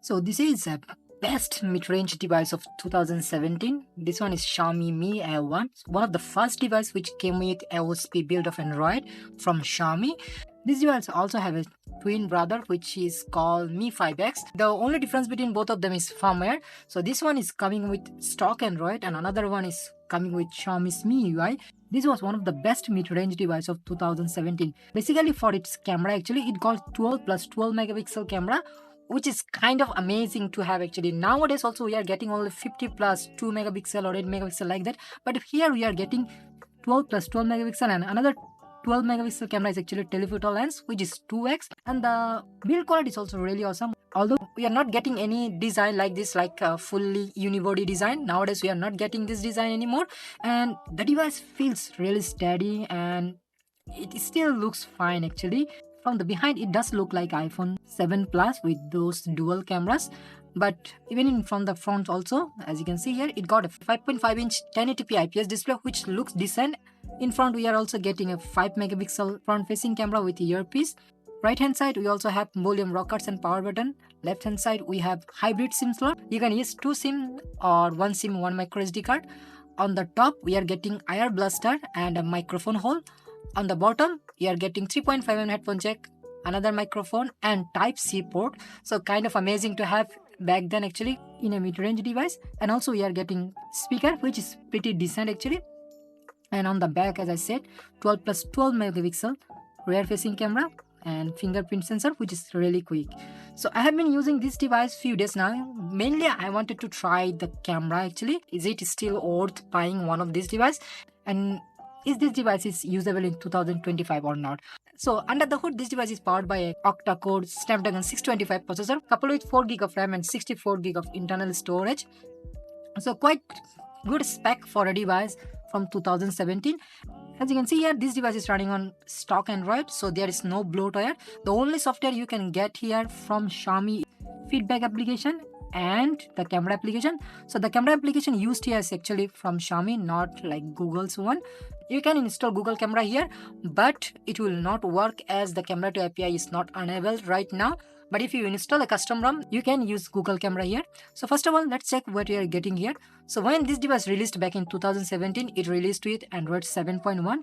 So this is a best mid-range device of 2017. This one is Xiaomi Mi Air 1, one of the first device which came with OSP build of Android from Xiaomi. This device also have a twin brother which is called Mi 5X. The only difference between both of them is firmware. So this one is coming with stock Android and another one is coming with Xiaomi's Mi UI. This was one of the best mid-range device of 2017. Basically for its camera actually it got 12 plus 12 megapixel camera, which is kind of amazing to have actually. Nowadays also we are getting only 50 plus 2 megapixel or 8 megapixel like that, but here we are getting 12 plus 12 megapixel and another 12 megapixel camera is actually telephoto lens which is 2x, and the build quality is also really awesome. Although we are not getting any design like this, like a fully unibody design. Nowadays we are not getting this design anymore, and the device feels really steady and it still looks fine actually. From the behind it does look like iPhone 7 Plus with those dual cameras, but even from the front also, as you can see here, it got a 5.5 inch 1080p IPS display which looks decent. In front we are also getting a 5 megapixel front facing camera with earpiece. Right hand side we also have volume rockers and power button. Left hand side we have hybrid SIM slot. You can use 2 SIM or 1 SIM 1 micro SD card. On the top we are getting IR blaster and a microphone hole. On the bottom you are getting 3.5mm headphone jack, another microphone and Type-C port. So kind of amazing to have back then actually in a mid-range device. And also we are getting speaker which is pretty decent actually. And on the back, as I said, 12 plus 12 megapixel rear facing camera and fingerprint sensor which is really quick. So I have been using this device few days now. Mainly I wanted to try the camera actually. Is it still worth buying one of these devices? And is this device is usable in 2025 or not? So under the hood, this device is powered by a octa-core Snapdragon 625 processor coupled with 4GB of RAM and 64GB of internal storage. So quite good spec for a device from 2017. As you can see here, this device is running on stock Android, so there is no bloatware. The only software you can get here from Xiaomi feedback application and the camera application. So the camera application used here is actually from Xiaomi, not like Google's one. You can install Google camera here, but it will not work as the camera to API is not enabled right now. But if you install a custom ROM, you can use Google camera here. So first of all, let's check what we are getting here. So when this device released back in 2017, it released with Android 7.1.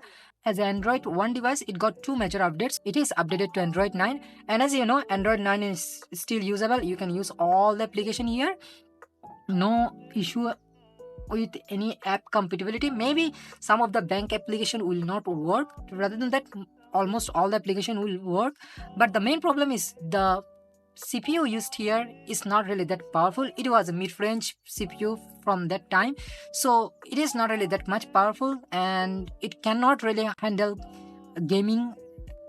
As an Android 1 device, it got 2 major updates. It is updated to Android 9. And as you know, Android 9 is still usable. You can use all the application here. No issue with any app compatibility. Maybe some of the bank application will not work. Rather than that, almost all the application will work. But the main problem is the CPU used here is not really that powerful. It was a mid-range CPU from that time, so it is not really that much powerful and it cannot really handle gaming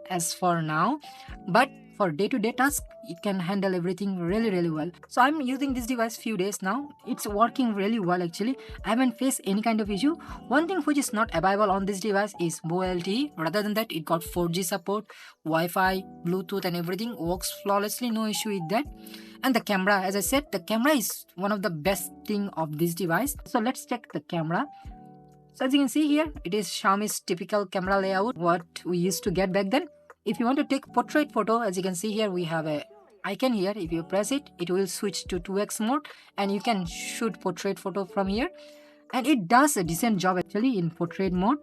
as for now. But for day-to-day tasks, it can handle everything really well. So I'm using this device few days now. It's working really well actually. I haven't faced any kind of issue. One thing which is not available on this device is LTE. Rather than that, it got 4G support, Wi-Fi, Bluetooth and everything works flawlessly, no issue with that. And the camera, as I said, the camera is one of the best thing of this device. So let's check the camera. So as you can see here, it is Xiaomi's typical camera layout, what we used to get back then. If you want to take portrait photo, as you can see here, we have a icon here. If you press it, it will switch to 2x mode and you can shoot portrait photo from here. And it does a decent job actually in portrait mode.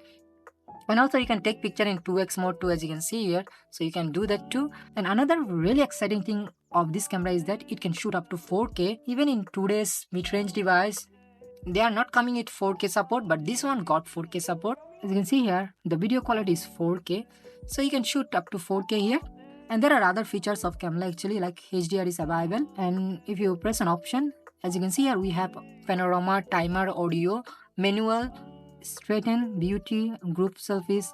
And also you can take picture in 2x mode too, as you can see here. So you can do that too. And another really exciting thing of this camera is that it can shoot up to 4K. Even in today's mid-range device, they are not coming with 4K support, but this one got 4K support. As you can see here, the video quality is 4K. So you can shoot up to 4K here. And there are other features of camera actually, like HDR is available. And if you press an option, as you can see here, we have panorama, timer, audio, manual, straighten, beauty, group selfies,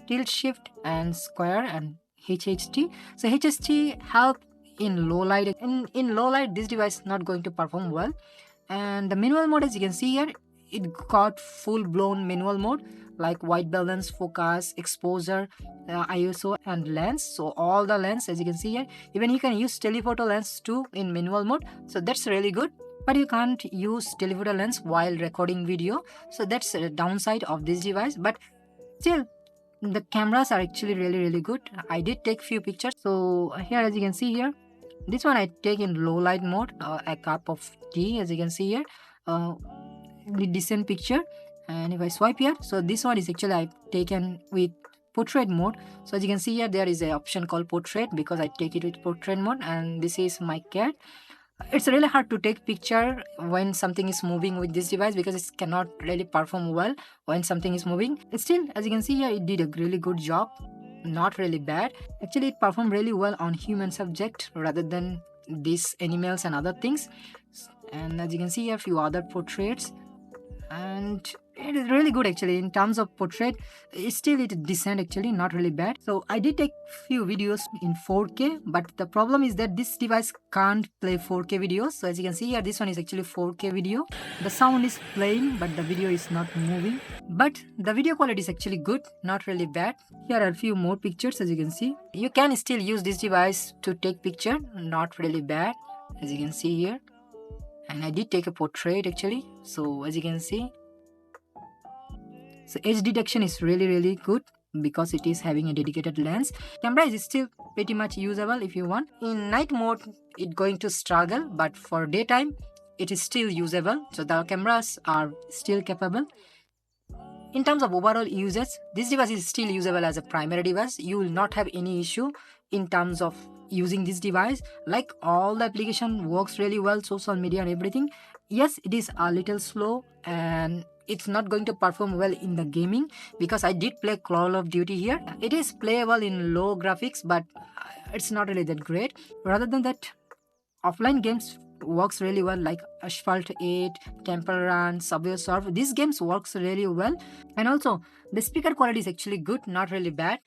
tilt shift and square and HHT. So HHT help in low light. In low light, this device is not going to perform well. And the manual mode, as you can see here, it got full-blown manual mode like white balance, focus, exposure, ISO and lens. So all the lens, as you can see here, even you can use telephoto lens too in manual mode. So that's really good. But you can't use telephoto lens while recording video. So that's a downside of this device. But still, the cameras are actually really good. I did take few pictures. So here, as you can see here, This one I take in low light mode, a cup of tea, as you can see here. The decent picture. And if I swipe here, so this one is actually I've taken with portrait mode. So as you can see here, there is an option called portrait because I take it with portrait mode, and this is my cat. It's really hard to take picture when something is moving with this device because it cannot really perform well when something is moving. Still, as you can see here, it did a really good job, not really bad. Actually, it performed really well on human subject rather than these animals and other things. And as you can see here, a few other portraits, and it is really good actually in terms of portrait. It is decent actually, not really bad. So I did take few videos in 4K, but the problem is that this device can't play 4K videos. So as you can see here, this one is actually 4K video. The sound is playing but the video is not moving, but the video quality is actually good, not really bad. Here are a few more pictures. As you can see, you can still use this device to take picture, not really bad, as you can see here. And I did take a portrait actually. So as you can see, so edge detection is really good because it is having a dedicated lens. Camera is still pretty much usable if you want. In night mode, it's going to struggle, but for daytime, it is still usable. So the cameras are still capable. In terms of overall usage, this device is still usable as a primary device. You will not have any issue in terms of using this device. Like all the application works really well, social media and everything. Yes, it is a little slow and it's not going to perform well in the gaming because I did play Call of Duty here. It is playable in low graphics, but it's not really that great. Rather than that, offline games works really well, like Asphalt 8, Temple Run, Subway Surf. These games works really well. And also the speaker quality is actually good, not really bad.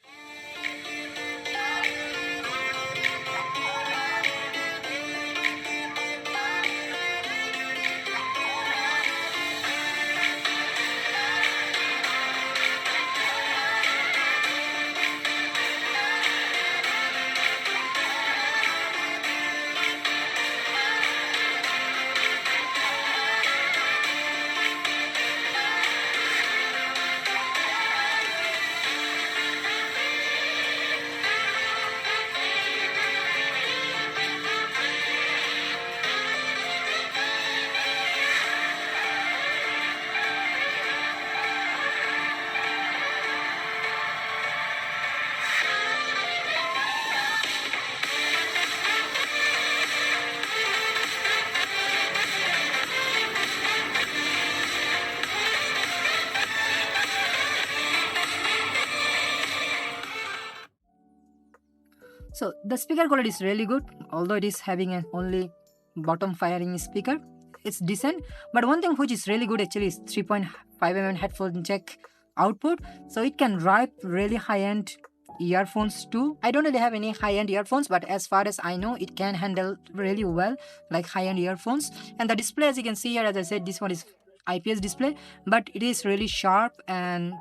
So the speaker quality is really good, although it is having an only bottom firing speaker. It's decent, but one thing which is really good actually is 3.5mm headphone jack output. So it can drive really high-end earphones too. I don't really have any high-end earphones, but as far as I know, it can handle really well like high-end earphones. And the display, as you can see here, as I said, this one is IPS display, but it is really sharp and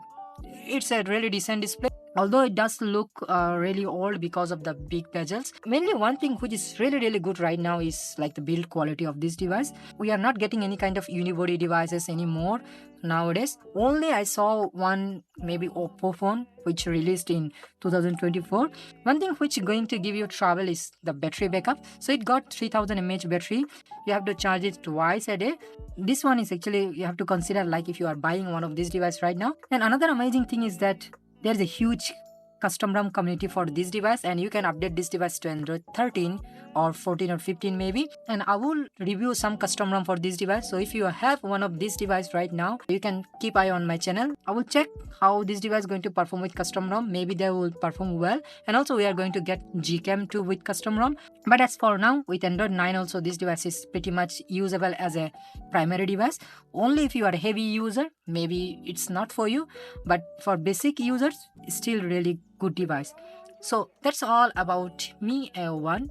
it's a really decent display. Although it does look really old because of the big bezels. Mainly one thing which is really good right now is like the build quality of this device. We are not getting any kind of unibody devices anymore nowadays. Only I saw one maybe Oppo phone which released in 2024. One thing which is going to give you trouble is the battery backup. So it got 3000 mAh battery. You have to charge it twice a day. This one is actually, you have to consider like if you are buying one of these devices right now. And another amazing thing is that there's a huge custom ROM community for this device, and you can update this device to Android 13 or 14 or 15 maybe. And I will review some custom ROM for this device. So if you have one of these devices right now, you can keep eye on my channel. I will check how this device is going to perform with custom ROM. Maybe they will perform well. And also we are going to get Gcam too with custom ROM. But as for now, with Android 9 also, this device is pretty much usable as a primary device. Only if you are a heavy user, maybe it's not for you. But for basic users, it's still really good device. So that's all about Mi A1.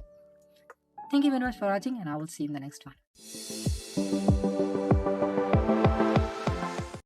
Thank you very much for watching, and I will see you in the next one.